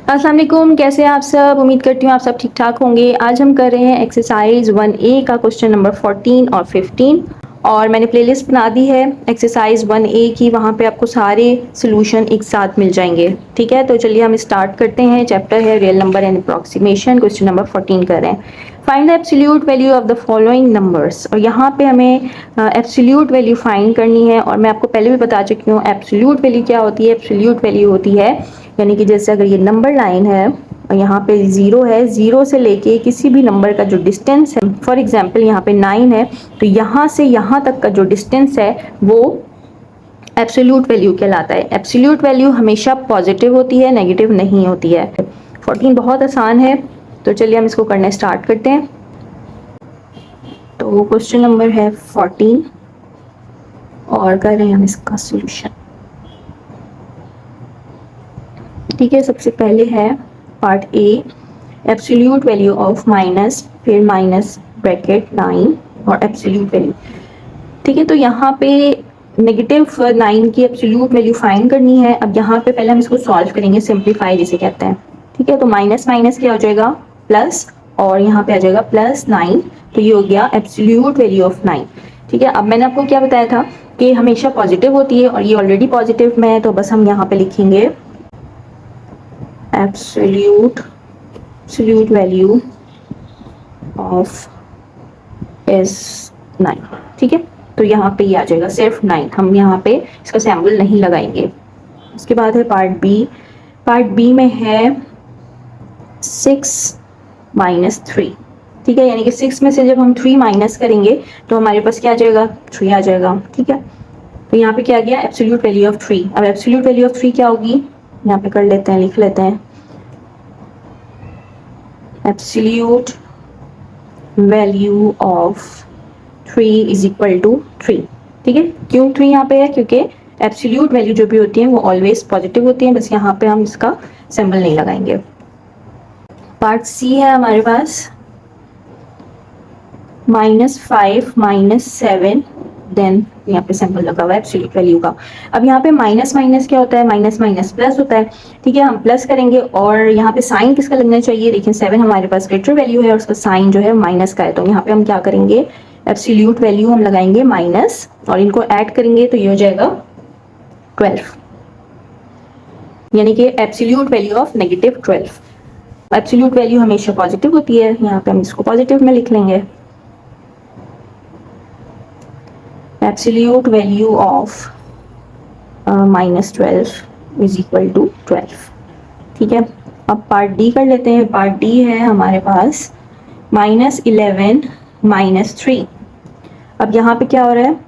अस्सलाम वालेकुम, कैसे हैं आप सब। उम्मीद करती हूँ आप सब ठीक ठाक होंगे। आज हम कर रहे हैं एक्सरसाइज 1A का क्वेश्चन नंबर 14 और 15 और मैंने प्लेलिस्ट बना दी है एक्सरसाइज 1A की, वहाँ पे आपको सारे सोल्यूशन एक साथ मिल जाएंगे। ठीक है, तो चलिए हम स्टार्ट करते हैं। चैप्टर है real number and approximation, question number 14 कर रहे हैं। Find the absolute value of the following numbers. और यहाँ पे हमें एब्सोल्यूट वैल्यू फाइंड करनी है। और मैं आपको पहले भी बता चुकी हूँ एब्सोल्यूट वैल्यू क्या होती है। एब्सोल्यूट वैल्यू होती है यानी कि जैसे अगर ये नंबर लाइन है और यहाँ पे जीरो है, जीरो से लेके किसी भी नंबर का जो डिस्टेंस है, फॉर एग्जाम्पल यहाँ पे 9 है, तो यहाँ से यहाँ तक का जो डिस्टेंस है वो एब्सोल्यूट वैल्यू कहलाता है। एब्सोल्यूट वैल्यू हमेशा पॉजिटिव होती है, नेगेटिव नहीं होती है। 14 बहुत आसान है, तो चलिए हम इसको करना स्टार्ट करते हैं। तो क्वेश्चन नंबर है 14 और कर रहे हैं हम इसका सोल्यूशन। ठीक है, सबसे पहले है part A, absolute value of minus, फिर माइनस ब्रैकेट 9 और एब्सोल्यूट वैल्यू। ठीक है, तो यहाँ पे नेगेटिव 9 की एब्सोल्यूट वैल्यू फाइंड करनी है। अब यहाँ पे पहले हम इसको सॉल्व करेंगे, सिंप्लीफाई जिसे कहते हैं। ठीक है, तो माइनस माइनस क्या हो जाएगा प्लस, और यहाँ पे आ जाएगा प्लस 9, तो ये हो गया एब्सोल्यूट वैल्यू ऑफ 9। ठीक है, अब मैंने आपको क्या बताया था कि हमेशा पॉजिटिव होती है और ये ऑलरेडी पॉजिटिव में है, तो बस हम यहाँ पे लिखेंगे एब्सोल्यूट वैल्यू ऑफ इज 9। ठीक है, तो यहाँ पे ये आ जाएगा सिर्फ 9, हम यहाँ पे इसका सैम्पल नहीं लगाएंगे। उसके बाद है पार्ट बी। पार्ट बी में है 6 माइनस 3। ठीक है, यानी कि 6 में से जब हम 3 माइनस करेंगे तो हमारे पास क्या आ जाएगा, 3 आ जाएगा। ठीक है, तो यहाँ पे क्या आ गया एब्सोल्यूट वैल्यू ऑफ 3। अब एब्सोल्यूट वैल्यू ऑफ 3 क्या होगी, यहाँ पे कर लेते हैं, लिख लेते हैं absolute value of 3 is equal to 3। ठीक है, क्यों 3 यहाँ पे है, क्योंकि एब्सोल्यूट वैल्यू जो भी होती है वो ऑलवेज पॉजिटिव होती है, बस यहाँ पे हम इसका सिंबल नहीं लगाएंगे। पार्ट सी है हमारे पास -5 -7, देन यहाँ पे सिंबल लगा हुआ है एब्सोल्यूट वैल्यू का। अब यहाँ पे माइनस माइनस क्या होता है, माइनस माइनस प्लस होता है। ठीक है, हम प्लस करेंगे और यहाँ पे साइन किसका लगना चाहिए, देखिए 7 हमारे पास ग्रेटर वैल्यू है और उसका साइन जो है माइनस का है, तो यहाँ पे हम क्या करेंगे एब्सोल्यूट वैल्यू हम लगाएंगे माइनस और इनको ऐड करेंगे तो ये हो जाएगा 12, यानी कि absolute value of negative 12। Absolute value हमेशा पॉजिटिव होती है, यहाँ पे हम इसको पॉजिटिव में लिख लेंगे absolute value of -12 is equal to 12। ठीक है, अब पार्ट डी कर लेते हैं। पार्ट डी है हमारे पास -11 -3। अब यहाँ पे क्या हो रहा है,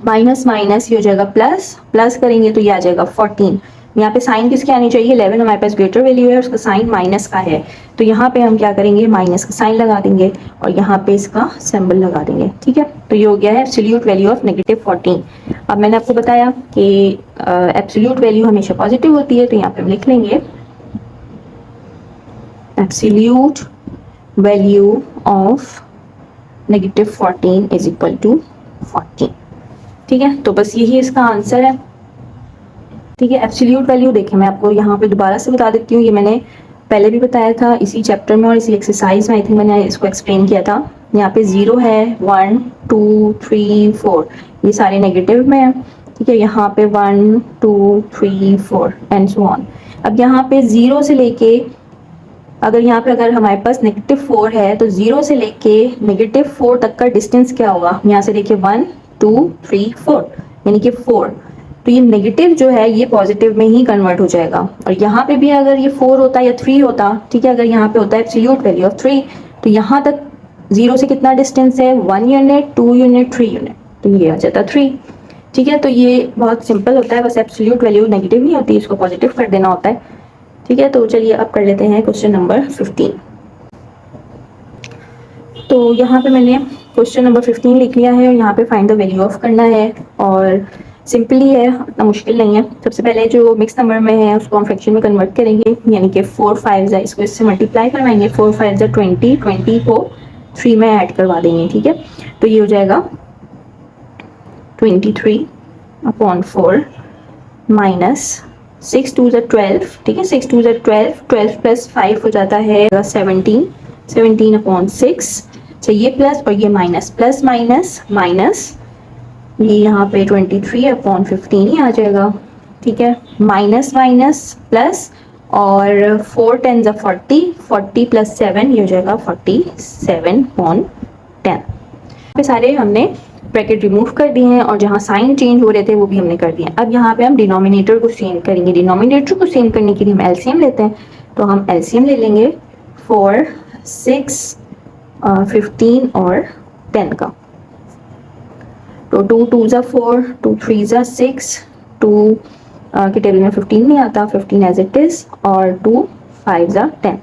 माइनस माइनस ये हो जाएगा प्लस, प्लस करेंगे तो ये आ जाएगा 14। यहाँ पे साइन किसकी आनी चाहिए, 11 हमारे पास ग्रेटर वैल्यू है, उसका साइन माइनस का है, तो यहाँ पे हम क्या करेंगे माइनस का साइन लगा देंगे और यहाँ पे इसका सिंबल लगा देंगे। ठीक है, तो ये हो गया है एब्सोल्यूट वैल्यू ऑफ नेगेटिव 14। अब मैंने आपको बताया कि एब्सोल्यूट वैल्यू हमेशा पॉजिटिव होती है, तो यहाँ पे हम लिख लेंगे absolute value of negative 14 is equal to 14। ठीक है, तो बस यही इसका आंसर है। ठीक है, एब्सोल्यूट वैल्यू देखें, मैं आपको यहाँ पे दोबारा से बता देती हूँ, ये मैंने पहले भी बताया था इसी चैप्टर में और इसी एक्सरसाइज में, आई थिंक मैंने इसको एक्सप्लेन किया था। यहाँ पे 0 है, 1 2 3 4, ये सारे नेगेटिव में है। ठीक है, यहाँ पे 1 2 3 4 एंड सो ऑन। अब यहाँ पे 0 से लेके अगर हमारे पास -4 है तो 0 से लेके -4 तक का डिस्टेंस क्या होगा, यहाँ से देखिए 1 2 3 4 यानी कि 4, तो ये नेगेटिव जो है ये पॉजिटिव में ही कन्वर्ट हो जाएगा। और यहाँ पे भी अगर ये 4 होता या 3 होता, ठीक है, अगर यहाँ पे होता है एब्सोल्यूट वैल्यू ऑफ 3, तो यहाँ तक 0 से कितना डिस्टेंस है, 1 यूनिट 2 यूनिट 3 यूनिट, तो ये आ जाता 3। ठीक है, तो ये बहुत सिंपल होता है, बस एब्सोल्यूट वैल्यू नेगेटिव नहीं होती, इसको पॉजिटिव कर देना होता है। ठीक है, तो चलिए अब कर लेते हैं क्वेश्चन नंबर 15। तो यहाँ पे मैंने क्वेश्चन नंबर 15 लिख लिया है और यहाँ पे फाइंड द वैल्यू ऑफ करना है और सिंपली है, इतना मुश्किल नहीं है। सबसे पहले जो मिक्स नंबर में है उसको हम फ्रैक्शन में कन्वर्ट करेंगे, यानी कि 4 5 है, इसको इससे मल्टीप्लाई करवाएंगे, 4 5 है 20, 20 को 3 में ऐड करवा देंगे। ठीक है, तो ये हो जाएगा 23/4 - 6 टू ज़ा 12, ठीक है, 6 टू ज़ा 12, 12 प्लस 5 हो जाता है 17, 17/6। अच्छा ये प्लस और ये माइनस, प्लस माइनस माइनस, ये यहाँ पे 23/15 ही आ जाएगा, ठीक है, माइनस माइनस प्लस, और 4 10 ज़ा 40, 40 प्लस 7 ये हो जाएगा 47/10। पे सारे हमने ब्रैकेट रिमूव कर दिए हैं और जहाँ साइन चेंज हो रहे थे वो भी हमने कर दिए। अब यहाँ पे हम डिनोमिनेटर को चेंज करेंगे। डिनोमिनेटर को चेंज करने के लिए हम एलसीएम लेते हैं, तो हम एलसीएम ले लेंगे 4, 6, 15 और 10 का। तो 2 2 ज़ा 4, 2 3 ज़ा 6, 2 के टेबल में 15 नहीं आता, 15 एज इट इज, और 2 5 ज़ा 10,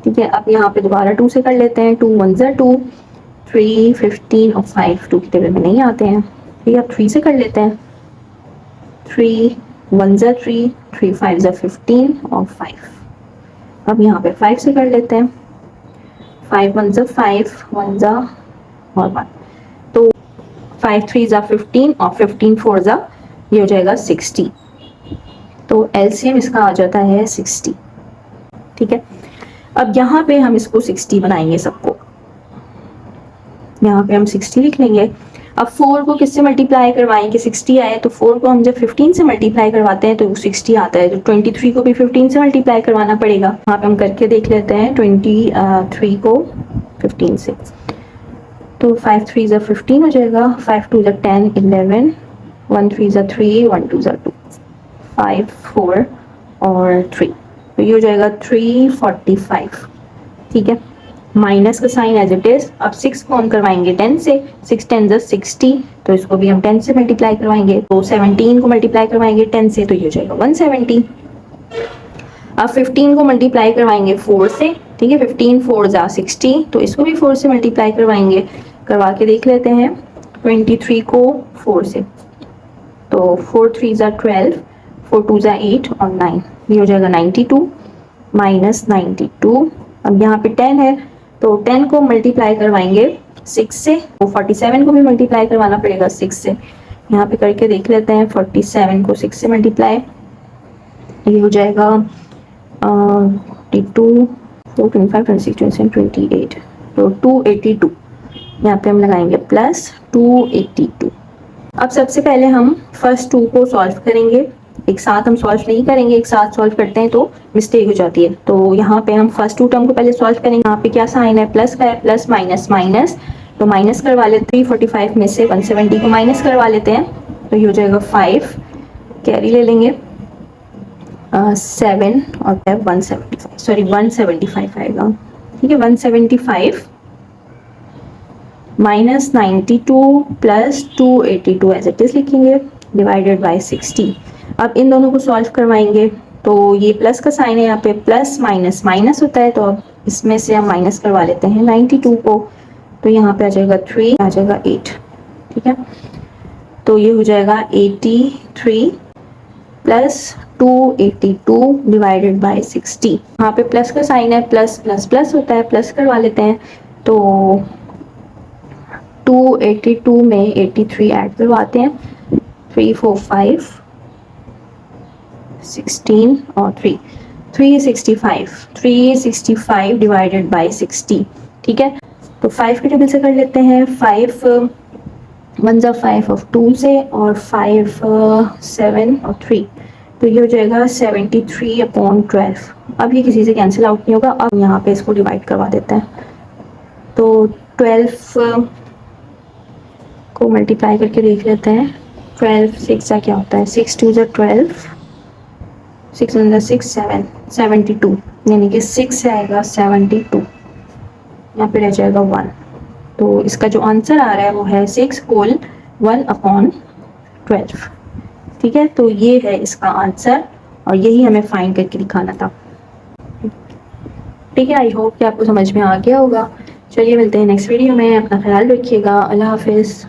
ठीक है। अब यहाँ पे दोबारा 2 से कर लेते हैं, 2 1 ज़ा 2, 3 15 और 5 2 की टेबल में नहीं आते हैं, ठीक है। अब 3 से कर लेते हैं, 3 1 ज़ा 3, 3 5 ज़ा 15 और 5। अब यहाँ पे 5 से कर लेते हैं, 5 1 ज़ा 5, 1 ज़ा और 1, तो 5 3 ज़ा 15 और 15 4 ज़ा ये हो जाएगा 60। तो एलसीएम इसका आ जाता है 60, ठीक है। अब यहाँ पे हम इसको 60 बनाएंगे सबको, यहाँ पे हम 60 लिख लेंगे। अब 4 को किससे मल्टीप्लाई करवाएं कि 60 आए, तो 4 को हम जब 15 से मल्टीप्लाई करवाते हैं तो 60 आता है, तो 23 को भी 15 से मल्टीप्लाई करवाना पड़ेगा। यहाँ पे हम करके देख लेते हैं 23 को 15 से, तो 5 3 ज़ा 15 हो जाएगा, 5 2 ज़ा 10 11, 1 3 ज़ा 3, 1 2 ज़ा 2, 5 4 और 3, तो ये हो जाएगा 345, ठीक है। माइनस का साइन एज इट इज। अब 6 को हम करवाएंगे 10 से, 6 10 ज़ा 60, तो इसको भी हम 10 से मल्टीप्लाई करवाएंगे, तो 17 को मल्टीप्लाई करवाएंगे 10 से, तो ये हो जाएगा 170। अब 15 को मल्टीप्लाई करवाएंगे 4 से, ठीक है, 15 4 ज़ा 60, तो इसको भी 4 से मल्टीप्लाई करवाएंगे, करवा के देख लेते हैं। 23 को 4 से, तो 4 3 ज़ा 12, 4 2 ज़ा 8 और 9, ये हो जाएगा 92 माइनस 92। अब यहाँ पे 10 है, तो 10 को मल्टीप्लाई करवाएंगे 6 से, तो 47 को भी मल्टीप्लाई करवाना पड़ेगा 6 से। यहाँ पे करके देख लेते हैं, 47 को 6 से मल्टीप्लाई, ये हो जाएगा 42 4 25 26 27 28, तो 282। यहाँ पे हम लगाएंगे प्लस 282। अब सबसे पहले हम फर्स्ट 2 को सॉल्व करेंगे, एक साथ हम सॉल्व नहीं करेंगे, एक साथ सॉल्व करते हैं तो मिस्टेक हो जाती है। तो यहाँ पे हम फर्स्ट 2 टर्म को पहले सॉल्व करेंगे। यहाँ पे क्या साइन है, प्लस का है, प्लस माइनस माइनस, तो माइनस करवा लेते हैं, 345 में से 170 को माइनस करवा लेते हैं, तो ये हो जाएगा 5, कैरी ले लेंगे 7 और 175, सॉरी 175 आएगा, ठीक है। 175 minus 92 plus 282 as it is लिखेंगे, डिवाइडेड बाय 60। अब इन दोनों को सॉल्व करवाएंगे, तो ये प्लस का साइन है, यहाँ पे प्लस माइनस माइनस होता है, तो अब इसमें से हम माइनस करवा लेते हैं 92 को, तो यहाँ पे आ जाएगा 3, आ जाएगा 8, ठीक है। तो ये हो जाएगा 83 प्लस 282 डिवाइडेड बाय 60। यहाँ पे प्लस का साइन है, प्लस प्लस प्लस होता है, प्लस करवा लेते हैं, तो 282 में 83 ऐड करवाते हैं, 3 4 5 16 और 3 365 डिवाइडेड बाय 60, ठीक है। तो 5 के टेबल से कर लेते हैं, 5 1 ज़ा 5 ऑफ 2 से, और 5 7 और 3, तो ये हो जाएगा 73/12। अब ये किसी से कैंसिल आउट नहीं होगा। अब यहाँ पे इसको डिवाइड करवा देते हैं, तो 12 को मल्टीप्लाई करके देख लेते हैं, 12 6 ज़ा क्या होता है, 6 2 ज़ा 12, 6 1 ज़ा 6 7 72, यानी कि 6 से आएगा 72, यहाँ पे रह जाएगा 1। तो इसका जो आंसर आ रहा है वो है 6 होल 1/12, ठीक है। तो ये है इसका आंसर, और यही हमें फाइंड करके दिखाना था, ठीक है। आई होप कि आपको समझ में आ गया होगा। चलिए मिलते हैं नेक्स्ट वीडियो में, अपना ख्याल रखिएगा, अल्लाह हाफिज़।